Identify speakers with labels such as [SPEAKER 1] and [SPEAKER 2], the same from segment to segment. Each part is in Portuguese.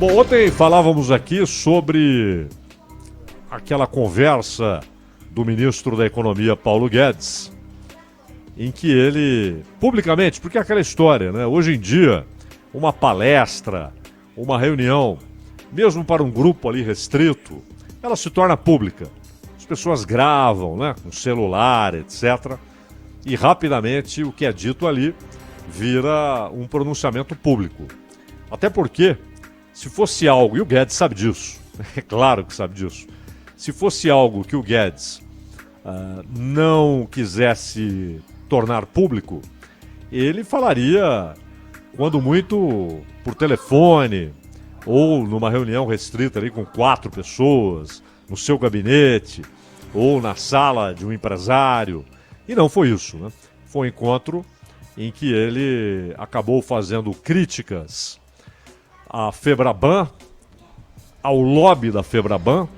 [SPEAKER 1] Bom, ontem falávamos aqui sobre aquela conversa do ministro da Economia, Paulo Guedes, em que ele, publicamente, porque é aquela história, né? Hoje em dia, uma palestra, uma reunião, mesmo para um grupo ali restrito, ela se torna pública. As pessoas gravam, né, com celular, etc. E rapidamente o que é dito ali vira um pronunciamento público. Até porque, se fosse algo, e o Guedes sabe disso, é claro que sabe disso, se fosse algo que o Guedes não quisesse tornar público, ele falaria, quando muito, por telefone, ou numa reunião restrita ali com 4 pessoas, no seu gabinete, ou na sala de um empresário. E não foi isso, né? Foi um encontro em que ele acabou fazendo críticas à Febraban, ao lobby da Febraban,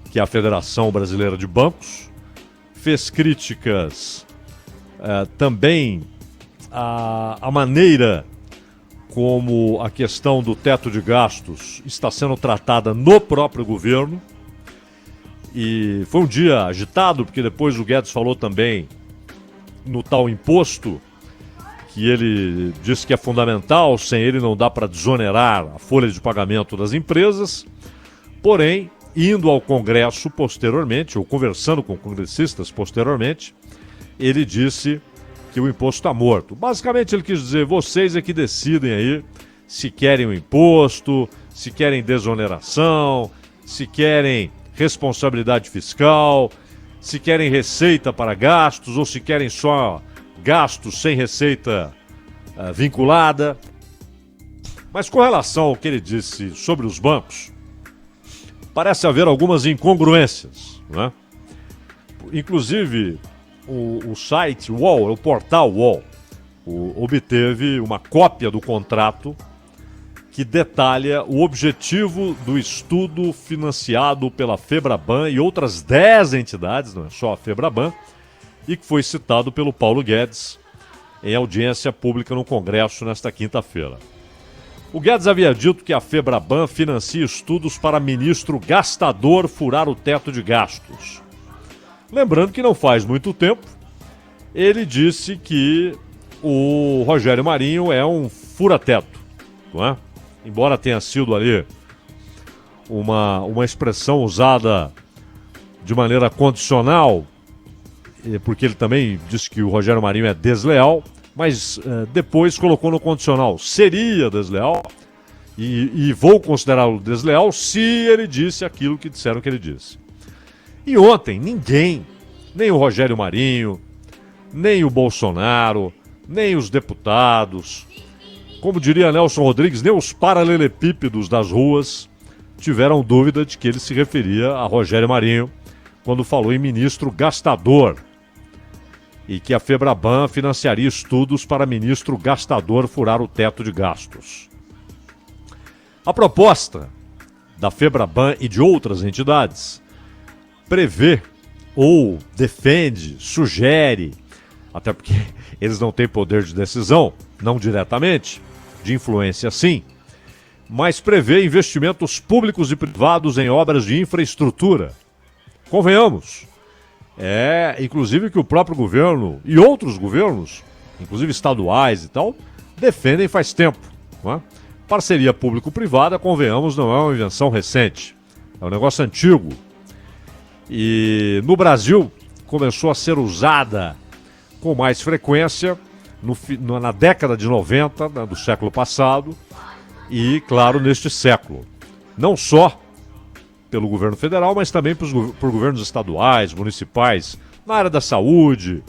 [SPEAKER 1] que é a Federação Brasileira de Bancos, fez críticas também à maneira como a questão do teto de gastos está sendo tratada no próprio governo. E foi um dia agitado, porque depois o Guedes falou também no tal imposto, que ele disse que é fundamental, sem ele não dá para desonerar a folha de pagamento das empresas. Porém, indo ao Congresso posteriormente, ou conversando com congressistas posteriormente, ele disse que o imposto está morto. Basicamente ele quis dizer, vocês é que decidem aí se querem o imposto, se querem desoneração, se querem responsabilidade fiscal, se querem receita para gastos ou se querem só gastos sem receita vinculada. Mas com relação ao que ele disse sobre os bancos, parece haver algumas incongruências, né? Inclusive, o site UOL, o portal UOL, obteve uma cópia do contrato que detalha o objetivo do estudo financiado pela Febraban e outras 10 entidades, não é só a Febraban, e que foi citado pelo Paulo Guedes em audiência pública no Congresso nesta quinta-feira. O Guedes havia dito que a Febraban financia estudos para ministro gastador furar o teto de gastos. Lembrando que não faz muito tempo, ele disse que o Rogério Marinho é um fura-teto, não é? Embora tenha sido ali uma expressão usada de maneira condicional, porque ele também disse que o Rogério Marinho é desleal, mas depois colocou no condicional, seria desleal, e vou considerá-lo desleal se ele disse aquilo que disseram que ele disse. E ontem ninguém, nem o Rogério Marinho, nem o Bolsonaro, nem os deputados, como diria Nelson Rodrigues, nem os paralelepípedos das ruas tiveram dúvida de que ele se referia a Rogério Marinho quando falou em ministro gastador e que a Febraban financiaria estudos para ministro gastador furar o teto de gastos. A proposta da Febraban e de outras entidades prevê ou defende, sugere, até porque eles não têm poder de decisão, não diretamente, de influência sim, mas prevê investimentos públicos e privados em obras de infraestrutura. Convenhamos, inclusive que o próprio governo e outros governos, inclusive estaduais e tal, defendem faz tempo, não é? Parceria público-privada, convenhamos, não é uma invenção recente, é um negócio antigo. E no Brasil começou a ser usada com mais frequência na década de 90, né, do século passado, e, claro, neste século. Não só pelo governo federal, mas também por governos estaduais, municipais, na área da saúde,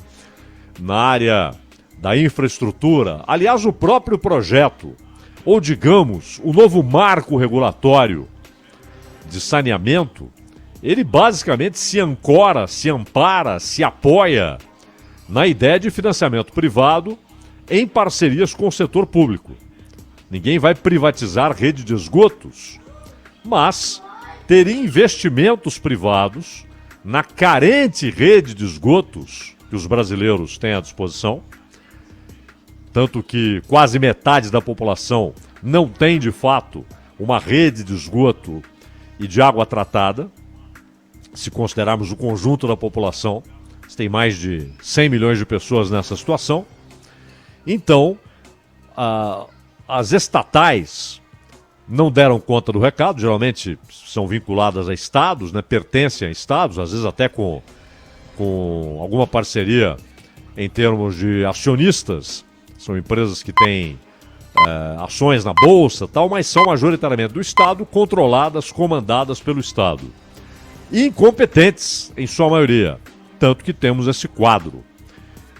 [SPEAKER 1] na área da infraestrutura. Aliás, o próprio projeto, ou digamos, o novo marco regulatório de saneamento, ele basicamente se ancora, se ampara, se apoia na ideia de financiamento privado em parcerias com o setor público. Ninguém vai privatizar rede de esgotos, mas ter investimentos privados na carente rede de esgotos que os brasileiros têm à disposição, tanto que quase metade da população não tem, de fato, uma rede de esgoto e de água tratada, se considerarmos o conjunto da população. Tem mais de 100 milhões de pessoas nessa situação. Então, as estatais não deram conta do recado, geralmente são vinculadas a estados, né? Pertencem a estados, às vezes até com alguma parceria em termos de acionistas. São empresas que têm ações na bolsa, tal, mas são majoritariamente do Estado, controladas, comandadas pelo Estado. E incompetentes, em sua maioria. Tanto que temos esse quadro.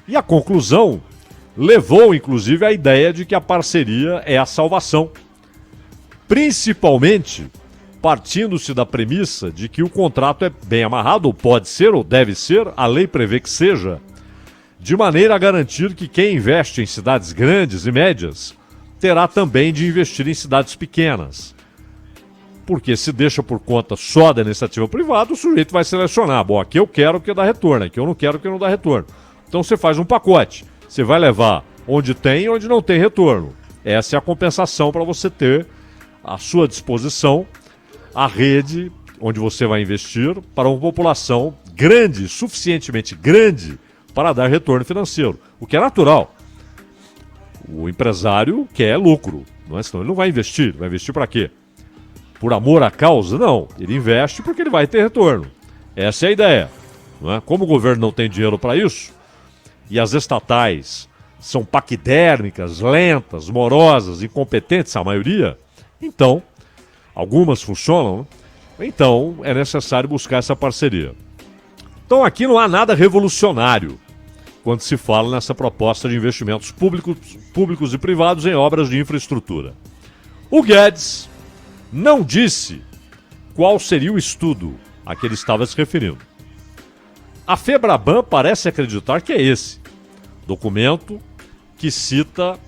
[SPEAKER 1] E a conclusão levou, inclusive, à ideia de que a parceria é a salvação. Principalmente partindo-se da premissa de que o contrato é bem amarrado, ou pode ser, ou deve ser, a lei prevê que seja, de maneira a garantir que quem investe em cidades grandes e médias terá também de investir em cidades pequenas. Porque se deixa por conta só da iniciativa privada, o sujeito vai selecionar. Bom, aqui eu quero que dá retorno, aqui eu não quero que não dá retorno. Então você faz um pacote. Você vai levar onde tem e onde não tem retorno. Essa é a compensação para você ter à sua disposição a rede onde você vai investir para uma população grande, suficientemente grande, para dar retorno financeiro. O que é natural. O empresário quer lucro, não é? Senão ele não vai investir. Vai investir para quê? Por amor à causa? Não. Ele investe porque ele vai ter retorno. Essa é a ideia. Não é? Como o governo não tem dinheiro para isso, e as estatais são paquidérmicas, lentas, morosas, incompetentes, a maioria, então, algumas funcionam, então é necessário buscar essa parceria. Então aqui não há nada revolucionário quando se fala nessa proposta de investimentos públicos e privados em obras de infraestrutura. O Guedes não disse qual seria o estudo a que ele estava se referindo. A Febraban parece acreditar que é esse documento que cita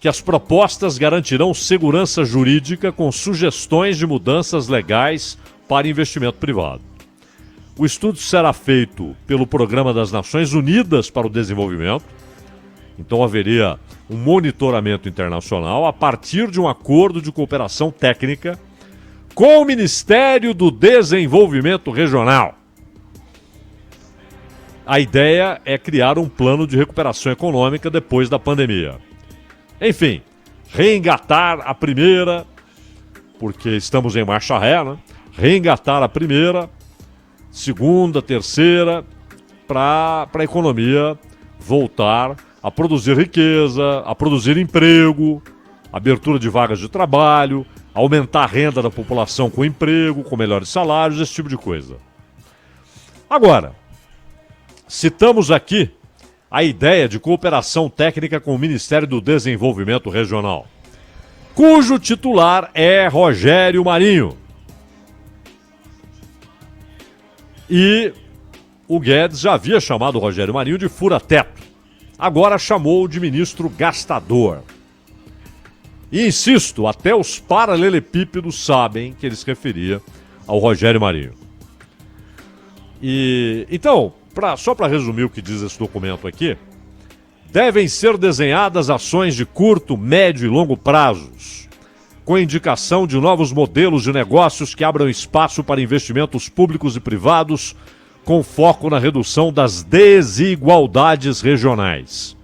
[SPEAKER 1] que as propostas garantirão segurança jurídica com sugestões de mudanças legais para investimento privado. O estudo será feito pelo Programa das Nações Unidas para o Desenvolvimento, então haveria um monitoramento internacional a partir de um acordo de cooperação técnica com o Ministério do Desenvolvimento Regional. A ideia é criar um plano de recuperação econômica depois da pandemia. Enfim, reengatar a primeira, porque estamos em marcha ré, né? Reengatar a primeira, segunda, terceira, para a economia voltar a produzir riqueza, a produzir emprego, abertura de vagas de trabalho, aumentar a renda da população com emprego, com melhores salários, esse tipo de coisa. Agora, citamos aqui a ideia de cooperação técnica com o Ministério do Desenvolvimento Regional, cujo titular é Rogério Marinho. E o Guedes já havia chamado o Rogério Marinho de fura-teto. Agora chamou de ministro gastador. E insisto, até os paralelepípedos sabem que ele se referia ao Rogério Marinho. Então, só para resumir o que diz esse documento aqui, devem ser desenhadas ações de curto, médio e longo prazos, com indicação de novos modelos de negócios que abram espaço para investimentos públicos e privados, com foco na redução das desigualdades regionais.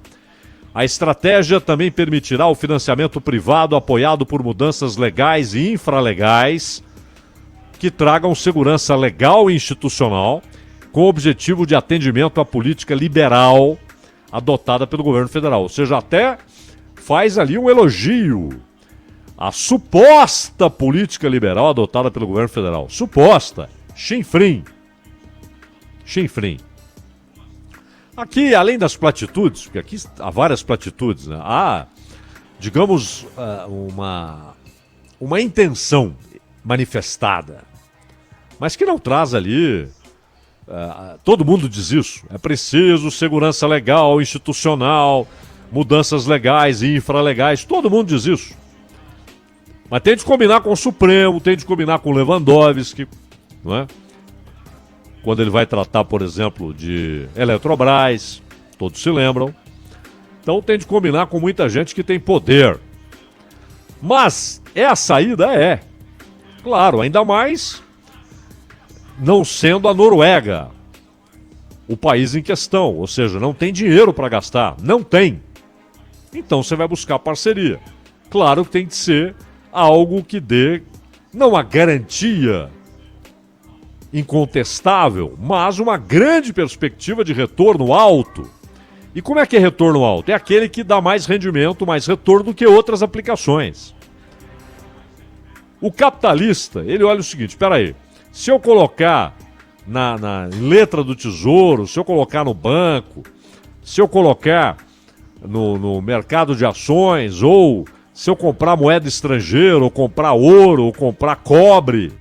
[SPEAKER 1] A estratégia também permitirá o financiamento privado apoiado por mudanças legais e infralegais que tragam segurança legal e institucional, com o objetivo de atendimento à política liberal adotada pelo governo federal. Ou seja, até faz ali um elogio à suposta política liberal adotada pelo governo federal. Suposta. Chinfrim. Chinfrim. Aqui, além das platitudes, porque aqui há várias platitudes, né? Há, digamos, uma intenção manifestada, mas que não traz ali... todo mundo diz isso. É preciso segurança legal, institucional, mudanças legais e infralegais. Todo mundo diz isso. Mas tem de combinar com o Supremo, tem de combinar com o Lewandowski, não é? Quando ele vai tratar, por exemplo, de Eletrobras, todos se lembram. Então tem de combinar com muita gente que tem poder. Mas É a saída? É. Claro, ainda mais não sendo a Noruega o país em questão, ou seja, não tem dinheiro para gastar, não tem. Então você vai buscar parceria. Claro que tem que ser algo que dê, não a garantia incontestável, mas uma grande perspectiva de retorno alto. E como é que é retorno alto? É aquele que dá mais rendimento, mais retorno do que outras aplicações. O capitalista, ele olha o seguinte, espera aí, se eu colocar na letra do tesouro, se eu colocar no banco, se eu colocar no mercado de ações, ou se eu comprar moeda estrangeira, ou comprar ouro, ou comprar cobre,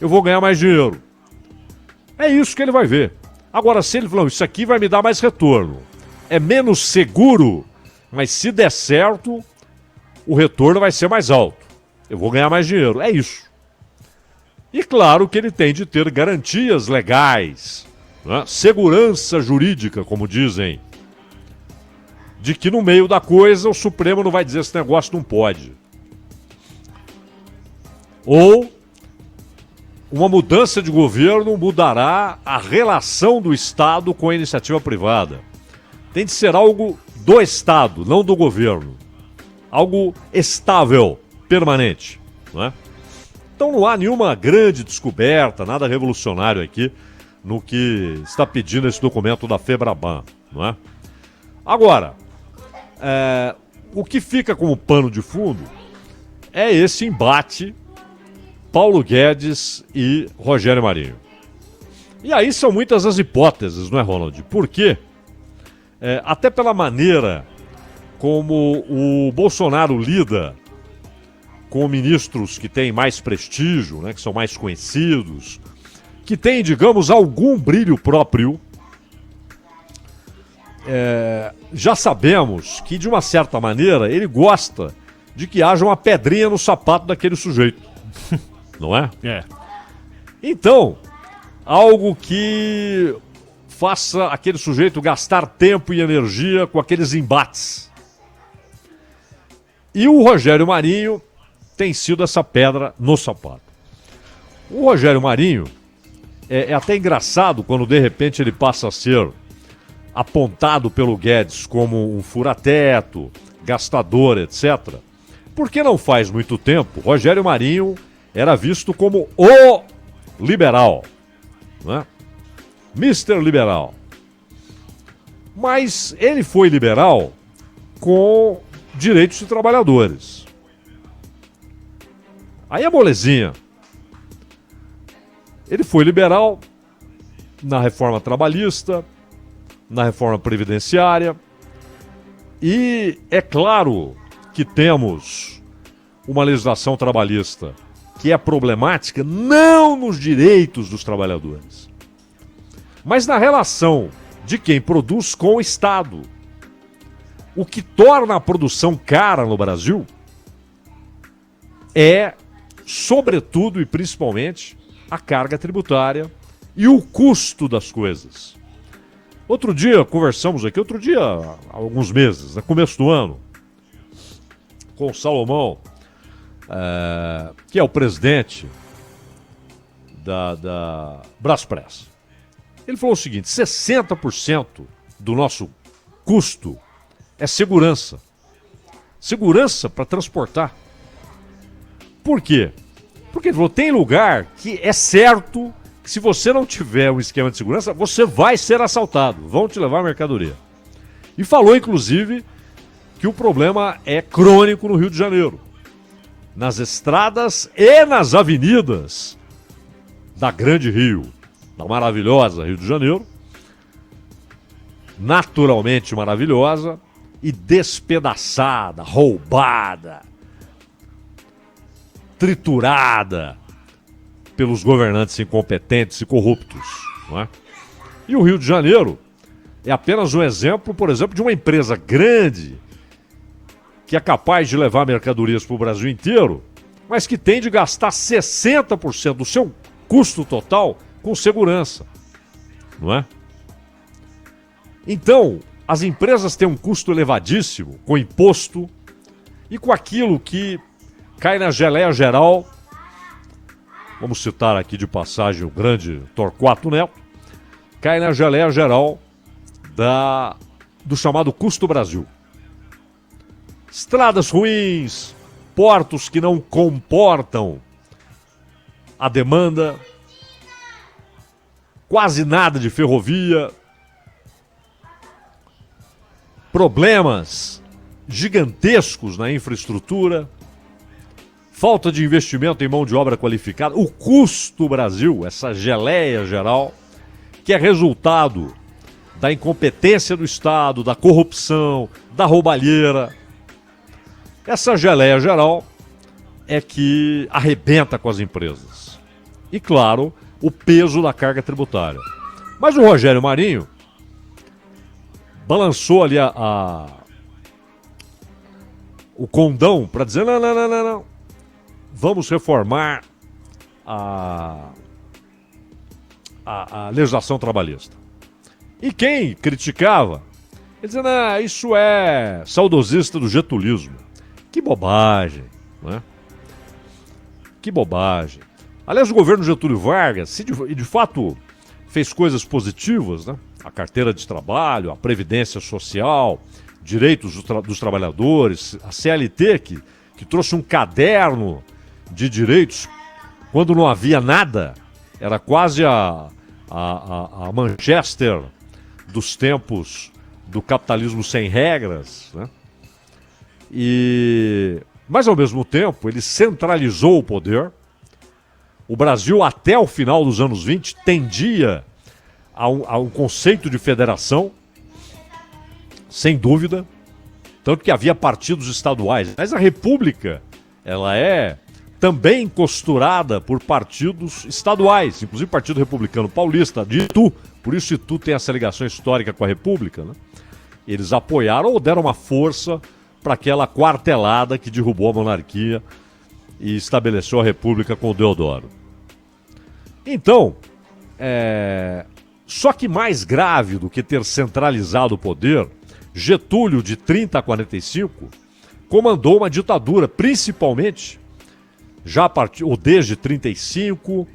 [SPEAKER 1] eu vou ganhar mais dinheiro. É isso que ele vai ver. Agora, se ele falar, isso aqui vai me dar mais retorno, é menos seguro, mas se der certo, o retorno vai ser mais alto. Eu vou ganhar mais dinheiro. É isso. E claro que ele tem de ter garantias legais, né? Segurança jurídica, como dizem, de que no meio da coisa o Supremo não vai dizer esse negócio não pode. Ou uma mudança de governo mudará a relação do Estado com a iniciativa privada. Tem de ser algo do Estado, não do governo. Algo estável, permanente, não é? Então não há nenhuma grande descoberta, nada revolucionário aqui no que está pedindo esse documento da Febraban, não é? Agora, o que fica como pano de fundo é esse embate Paulo Guedes e Rogério Marinho. E aí são muitas as hipóteses, não é, Ronald? Por quê? Até pela maneira como o Bolsonaro lida com ministros que têm mais prestígio, né, que são mais conhecidos, que têm, digamos, algum brilho próprio, já sabemos que, de uma certa maneira, ele gosta de que haja uma pedrinha no sapato daquele sujeito. Não é? Então, algo que faça aquele sujeito gastar tempo e energia com aqueles embates. E o Rogério Marinho tem sido essa pedra no sapato. O Rogério Marinho é até engraçado quando de repente ele passa a ser apontado pelo Guedes como um fura-teto, gastador, etc. Porque não faz muito tempo, Rogério Marinho era visto como o liberal, né? Mr. Liberal. Mas ele foi liberal com direitos de trabalhadores. Aí é molezinha. Ele foi liberal na reforma trabalhista, na reforma previdenciária, e é claro que temos uma legislação trabalhista que é problemática não nos direitos dos trabalhadores, mas na relação de quem produz com o Estado. O que torna a produção cara no Brasil é, sobretudo e principalmente, a carga tributária e o custo das coisas. Outro dia conversamos aqui, há alguns meses, no começo do ano, com o Salomão, que é o presidente da Braspress. Ele falou o seguinte: 60% do nosso custo é segurança. Segurança para transportar. Por quê? Porque ele falou, tem lugar que é certo que se você não tiver um esquema de segurança, você vai ser assaltado, vão te levar a mercadoria. E falou, inclusive, que o problema é crônico no Rio de Janeiro. Nas estradas e nas avenidas da Grande Rio, da maravilhosa Rio de Janeiro, naturalmente maravilhosa e despedaçada, roubada, triturada pelos governantes incompetentes e corruptos, não é? E o Rio de Janeiro é apenas um exemplo, por exemplo, de uma empresa grande que é capaz de levar mercadorias para o Brasil inteiro, mas que tem de gastar 60% do seu custo total com segurança, não é? Então, as empresas têm um custo elevadíssimo com imposto e com aquilo que cai na geleia geral. Vamos citar aqui de passagem o grande Torquato Neto. Cai na geleia geral do chamado Custo Brasil. Estradas ruins, portos que não comportam a demanda, quase nada de ferrovia, problemas gigantescos na infraestrutura, falta de investimento em mão de obra qualificada, o Custo Brasil, essa geleia geral, que é resultado da incompetência do Estado, da corrupção, da roubalheira. Essa geleia geral é que arrebenta com as empresas. E, claro, o peso da carga tributária. Mas o Rogério Marinho balançou ali o condão para dizer, não. Vamos reformar a legislação trabalhista. E quem criticava, ele dizia, isso é saudosista do getulismo. Que bobagem, né? Que bobagem. Aliás, o governo Getúlio Vargas, de fato, fez coisas positivas, né? A carteira de trabalho, a previdência social, direitos dos trabalhadores, a CLT, que trouxe um caderno de direitos quando não havia nada. Era quase a Manchester dos tempos do capitalismo sem regras, né? Mas, ao mesmo tempo, ele centralizou o poder. O Brasil, até o final dos anos 20, tendia a um conceito de federação, sem dúvida, tanto que havia partidos estaduais. Mas a República, ela é também costurada por partidos estaduais, inclusive o Partido Republicano Paulista, de Itu. Por isso Itu tem essa ligação histórica com a República, né? Eles apoiaram ou deram uma força para aquela quartelada que derrubou a monarquia e estabeleceu a República com o Deodoro. Então, só que mais grave do que ter centralizado o poder, Getúlio, de 30 a 45, comandou uma ditadura, principalmente, ou desde 35,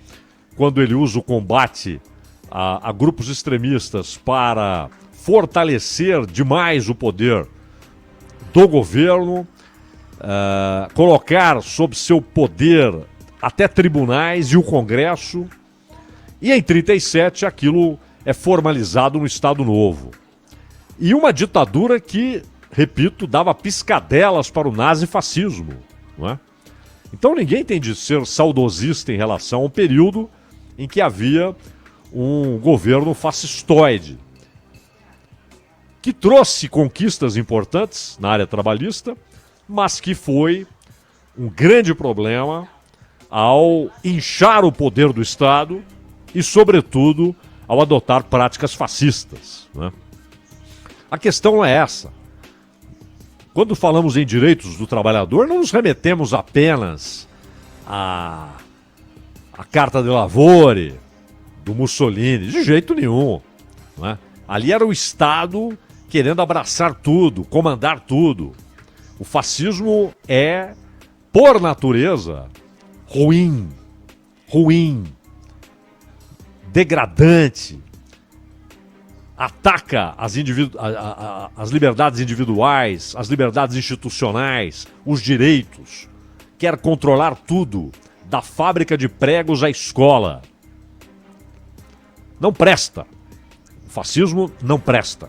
[SPEAKER 1] quando ele usa o combate a grupos extremistas para fortalecer demais o poder do governo, colocar sob seu poder até tribunais e o Congresso, e em 37 aquilo é formalizado no Estado Novo. E uma ditadura que, repito, dava piscadelas para o nazifascismo, não é? Então ninguém tem de ser saudosista em relação ao período em que havia um governo fascistoide, que trouxe conquistas importantes na área trabalhista, mas que foi um grande problema ao inchar o poder do Estado e, sobretudo, ao adotar práticas fascistas, né? A questão é essa. Quando falamos em direitos do trabalhador, não nos remetemos apenas à Carta de Lavori, do Mussolini, de jeito nenhum, né? Ali era o Estado querendo abraçar tudo, comandar tudo. O fascismo é, por natureza, ruim, degradante, ataca as liberdades individuais, as liberdades institucionais, os direitos, quer controlar tudo, da fábrica de pregos à escola. Não presta. O fascismo não presta.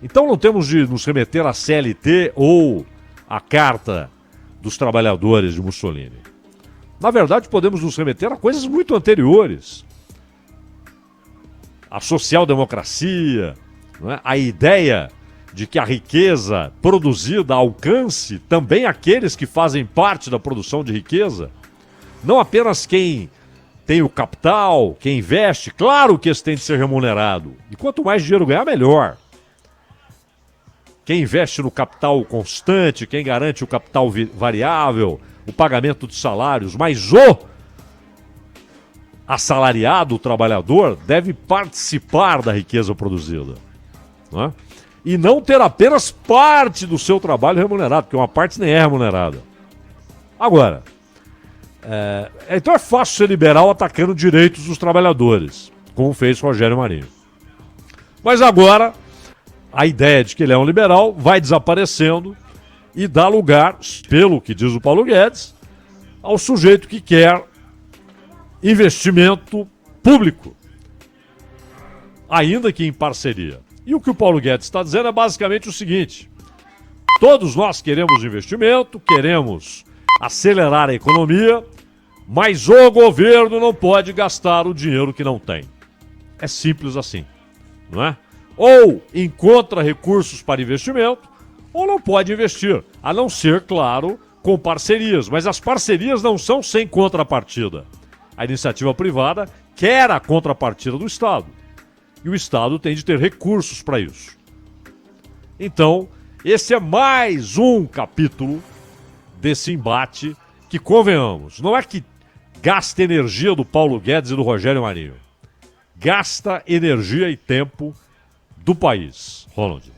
[SPEAKER 1] Então não temos de nos remeter à CLT ou à Carta dos Trabalhadores de Mussolini. Na verdade, podemos nos remeter a coisas muito anteriores. A social-democracia, não é? A ideia de que a riqueza produzida alcance também aqueles que fazem parte da produção de riqueza. Não apenas quem tem o capital, quem investe, claro que esse tem de ser remunerado. E quanto mais dinheiro ganhar, melhor. Quem investe no capital constante, quem garante o capital variável, o pagamento de salários, mas o assalariado, o trabalhador, deve participar da riqueza produzida, não é? E não ter apenas parte do seu trabalho remunerado, porque uma parte nem é remunerada, Agora, então é fácil ser liberal atacando direitos dos trabalhadores, como fez Rogério Marinho. Mas agora, a ideia de que ele é um liberal vai desaparecendo e dá lugar, pelo que diz o Paulo Guedes, ao sujeito que quer investimento público, ainda que em parceria. E o que o Paulo Guedes está dizendo é basicamente o seguinte: todos nós queremos investimento, queremos acelerar a economia, mas o governo não pode gastar o dinheiro que não tem. É simples assim, não é? Ou encontra recursos para investimento, ou não pode investir, a não ser, claro, com parcerias. Mas as parcerias não são sem contrapartida. A iniciativa privada quer a contrapartida do Estado. E o Estado tem de ter recursos para isso. Então, esse é mais um capítulo desse embate que, convenhamos, não é que gasta energia do Paulo Guedes e do Rogério Marinho. Gasta energia e tempo do país. Ronald.